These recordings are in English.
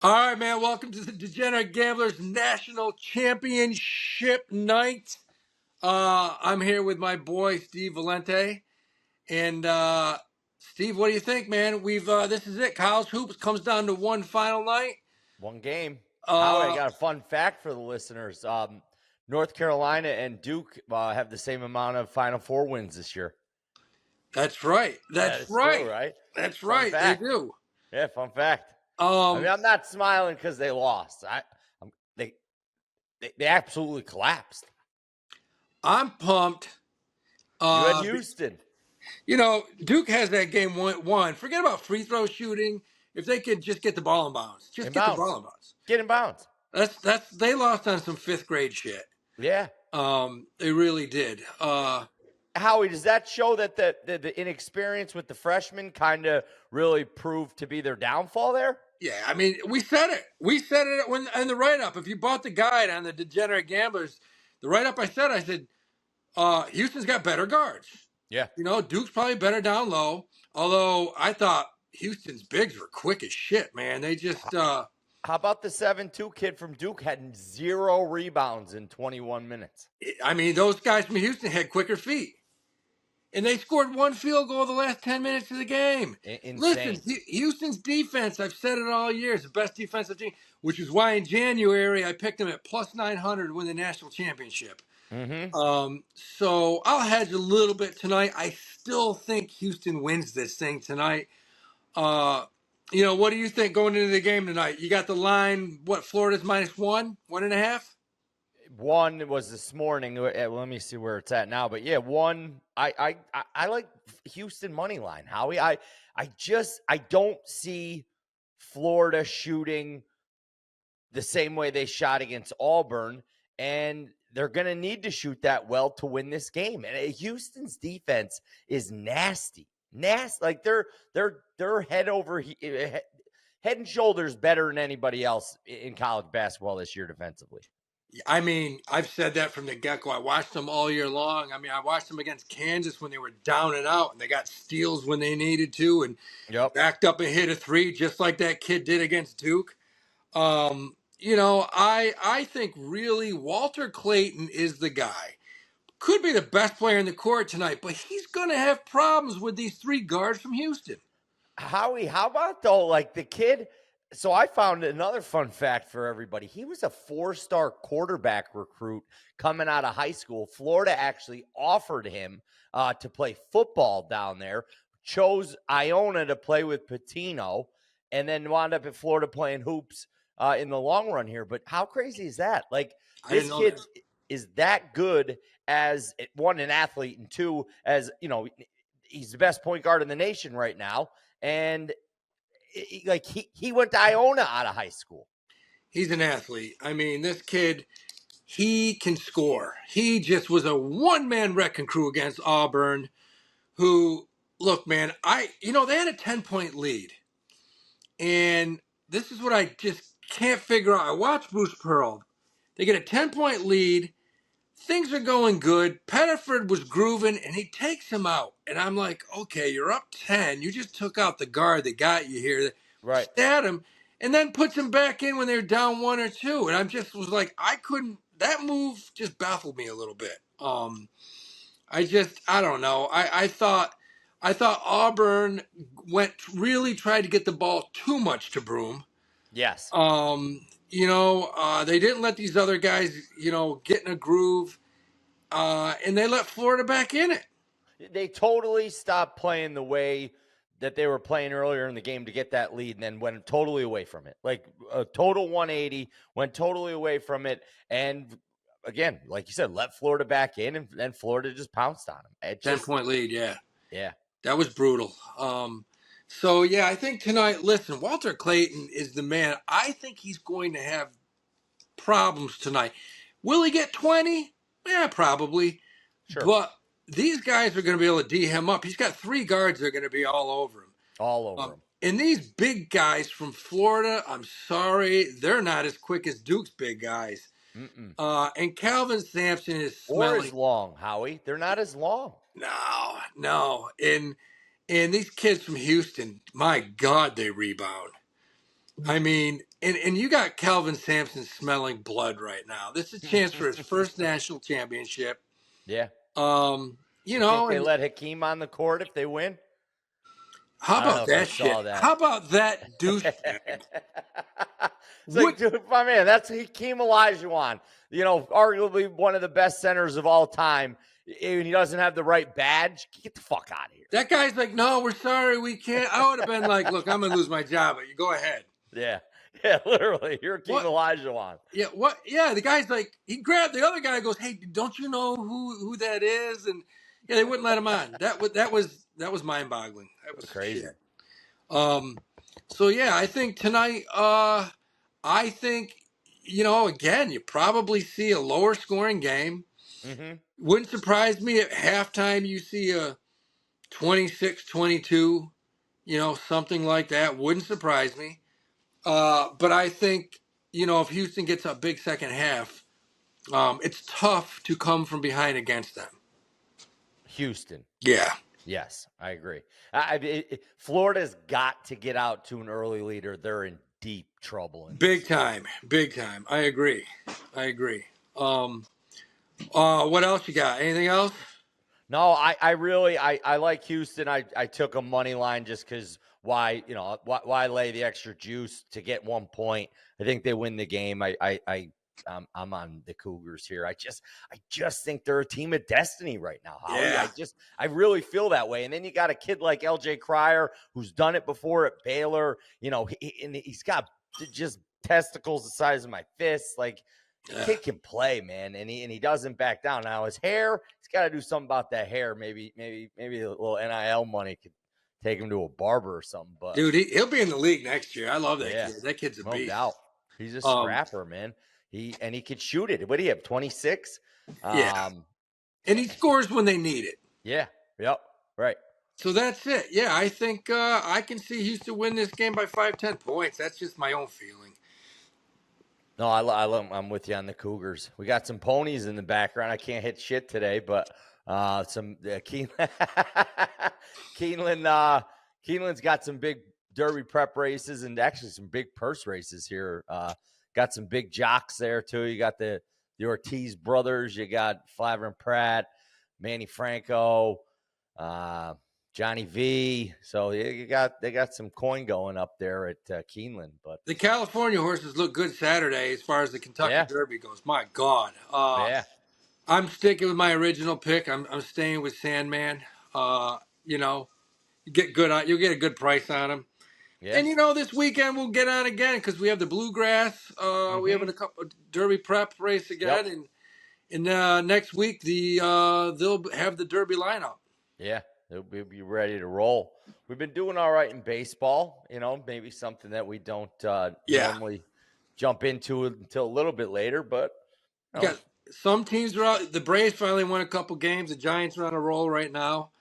All right, man. Welcome to the Degenerate Gamblers National Championship night. I'm here with my boy Steve Valente, and Steve, what do you think, man? We've this is it. Kyle's Hoops comes down to one final night. One game. Howie, I Uh, got a fun fact for the listeners. North Carolina and Duke have the same amount of Final Four wins this year. that's right. That That's is right. true, right? That's Fun right. They fact. do. Yeah, fun fact. I mean, Um, I'm not smiling because they lost. I'm, they absolutely collapsed. I'm pumped. You had Uh, Houston. Duke has that game won. Forget about free throw shooting. If they could just get the ball in bounds, just In get the bounds. ball in bounds. Get in bounds. That's they lost on some fifth grade shit. Yeah. They really did. Howie, does that show that the inexperience with the freshmen kind of really proved to be their downfall there? Yeah, I mean, we said it. We said it when in the write up. If you bought the guide on the Degenerate Gamblers, the write up I said, Houston's got better guards. Yeah. Duke's probably better down low. Although I thought Houston's bigs were quick as shit, man. They just How about the 7-2 kid from Duke had 0 rebounds in 21 minutes? I mean, those guys from Houston had quicker feet. And they scored one field goal the last 10 minutes of the game. Insane. Listen, Houston's defense, I've said it all year, is the best defensive team, which is why in January I picked them at plus 900 to win the national championship. So I'll hedge a little bit tonight. I still think Houston wins this thing tonight. What do you think going into the game tonight? You got the line, Florida's minus 1.5? One was this morning. Let me see where it's at now. But yeah, one. I like Houston money line, Howie. I don't see Florida shooting the same way they shot against Auburn, and they're going to need to shoot that well to win this game. And Houston's defense is nasty. Like they're head and shoulders better than anybody else in college basketball this year defensively. I mean, I've said that from the get-go. I watched them all year long. I mean, I watched them against Kansas when they were down and out, and they got steals when they needed to, and backed up and hit a three, just like that kid did against Duke. I think really Walter Clayton is the guy. Could be the best player in the court tonight, but he's going to have problems with these three guards from Houston. Howie, how about though, like the kid? So I found another fun fact for everybody. He was a 4-star quarterback recruit coming out of high school. Florida actually offered him to play football down there, chose Iona to play with Patino, and then wound up at Florida playing hoops in the long run here. But how crazy is that? Like, this kid is that good as, one, an athlete, and two, as, he's the best point guard in the nation right now. And he went to Iona out of high school. He's an athlete. I mean, this kid, he can score. He just was a one-man wrecking crew against Auburn, who, look, man, they had a 10-point lead. And this is what I just can't figure out. I watched Bruce Pearl. They get a 10-point lead. Things are going good. Pettiford was grooving, and he takes him out. And I'm like, okay, you're up 10. You just took out the guard that got you here. Right. Stat him, and then puts him back in when they're down 1 or 2. And I just was like, that move just baffled me a little bit. I don't know. I thought Auburn really tried to get the ball too much to Broome. Yes. They didn't let these other guys, get in a groove, and they let Florida back in it. They totally stopped playing the way that they were playing earlier in the game to get that lead, and then went totally away from it. Like a total 180, went totally away from it. And again, like you said, let Florida back in, and then Florida just pounced on them. 10-point lead, yeah. Yeah. That was brutal. So, yeah, I think tonight, listen, Walter Clayton is the man. I think he's going to have problems tonight. Will he get 20? Yeah, probably. Sure. But these guys are going to be able to D him up. He's got three guards that are going to be all over him. All over him. And these big guys from Florida, I'm sorry, they're not as quick as Duke's big guys. And Calvin Sampson is smelly. Or as long, Howie. They're not as long. No. And these kids from Houston, my God, they rebound. I mean, and you got Calvin Sampson smelling blood right now. This is a chance for his first national championship. Yeah. You You think know, they and let Hakeem on the court if they win? how I don't know about if you that shit? saw that. How about that douchebag? It's like, What dude, my man, that's Hakeem Olajuwon. Arguably one of the best centers of all time. And he doesn't have the right badge. Get the fuck out of here. that guy's like, no, we're sorry, we can't. I would have been like, look, I'm gonna lose my job, but you go ahead. Yeah. Yeah, literally. You're Hakeem What? Olajuwon. Yeah, what? Yeah, the guy's like, he grabbed the other guy, goes, hey, don't you know who that is? And yeah, they wouldn't let him on. That was mind boggling. That was some Crazy. shit. Um, so yeah, I think tonight, I think, again, you probably see a lower scoring game. Mm-hmm. Wouldn't surprise me at halftime you see a 26-22, something like that. Wouldn't surprise me. But I think, if Houston gets a big second half, it's tough to come from behind against them. Houston. Yeah. Yes, I agree. Florida's got to get out to an early lead or they're in deep trouble in Big this. time. Big time. I agree. What else you got? Anything else? No, I really like Houston. I took a money line just because why lay the extra juice to get 1 point? I think they win the game. I'm on the Cougars here. I just think they're a team of destiny right now, Howie. Yeah. I really feel that way. And then you got a kid like LJ Cryer who's done it before at Baylor. He's got just testicles the size of my fists. Like, the kid can play, man, and he doesn't back down. Now his hair, he's got to do something about that hair. Maybe a little NIL money could take him to a barber or something. But dude, he'll be in the league next year. I love that kid. That kid's a no beast. doubt. He's a scrapper, man. He could shoot it. What do you have? 26. Yeah, and he scores when they need it. Yeah. Yep. Right. So that's it. Yeah, I think I can see Houston win this game by 5-10 points. That's just my own feeling. No, I'm with you on the Cougars. We got some ponies in the background. I can't hit shit today, but some Keeneland's got some big Derby prep races and actually some big purse races here. Got some big jocks there too. You got the Ortiz brothers. You got Flavor and Pratt, Manny Franco, Johnny V. So they got some coin going up there at Keeneland. But the California horses look good Saturday as far as the Kentucky Derby goes. My God. I'm sticking with my original pick. I'm staying with Sandman. You get you'll get a good price on him. Yeah. And this weekend we'll get on again because we have the Bluegrass. We have a couple Derby prep race again, and next week they'll have the Derby lineup. Yeah, they'll be ready to roll. We've been doing all right in baseball. Maybe something that we don't normally jump into until a little bit later. But got some teams are out. The Braves finally won a couple games. The Giants are on a roll right now.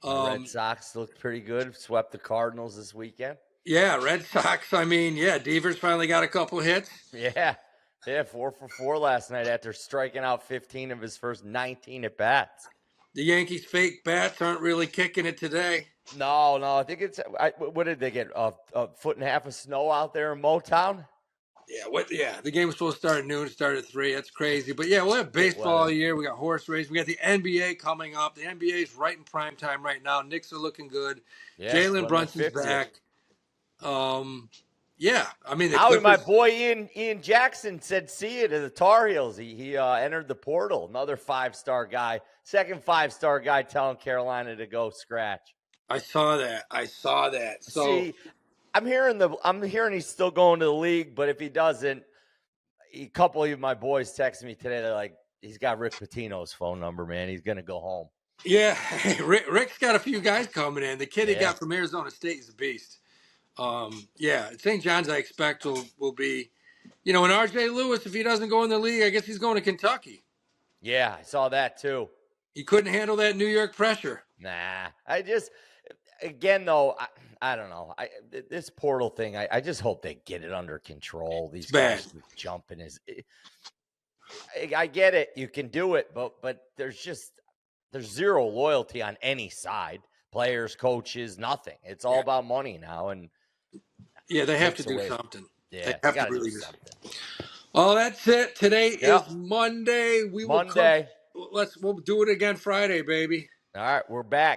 The Red Sox looked pretty good. Swept the Cardinals this weekend. Yeah, Red Sox. Devers finally got a couple hits. Yeah, 4 for 4 last night after striking out 15 of his first 19 at bats. The Yankees' fake bats aren't really kicking it today. No. I think it's what did they get? A foot and a half of snow out there in Motown. Yeah, the game was supposed to start at noon. It started at 3. That's crazy. But yeah, we'll have baseball all year. We got horse race. We got the NBA coming up. The NBA is right in prime time right now. Knicks are looking good. Yeah, Jalen Brunson's back. My boy Ian Jackson said see you to the Tar Heels. He entered the portal. Another 5-star guy. Second 5-star guy telling Carolina to go scratch. I saw that. So see, I'm hearing he's still going to the league, but if he doesn't, a couple of my boys texted me today. They're like, he's got Rick Pitino's phone number, man. He's gonna go home. Yeah, Rick's got a few guys coming in. The kid he got from Arizona State is a beast. St. John's I expect will be, and RJ Lewis, if he doesn't go in the league, I guess he's going to Kentucky. Yeah, I saw that too. He couldn't handle that New York pressure. Nah, again though, I don't know. This portal thing, I just hope they get it under control. These guys jumping I get it, you can do it, but there's zero loyalty on any side. Players, coaches, nothing. It's all about money now, and they have to do something. Yeah, They they have to got to do really just. something. Well, that's it. Today is Yep. Monday. We will come. Monday. We'll do it again Friday, baby. All right, we're back.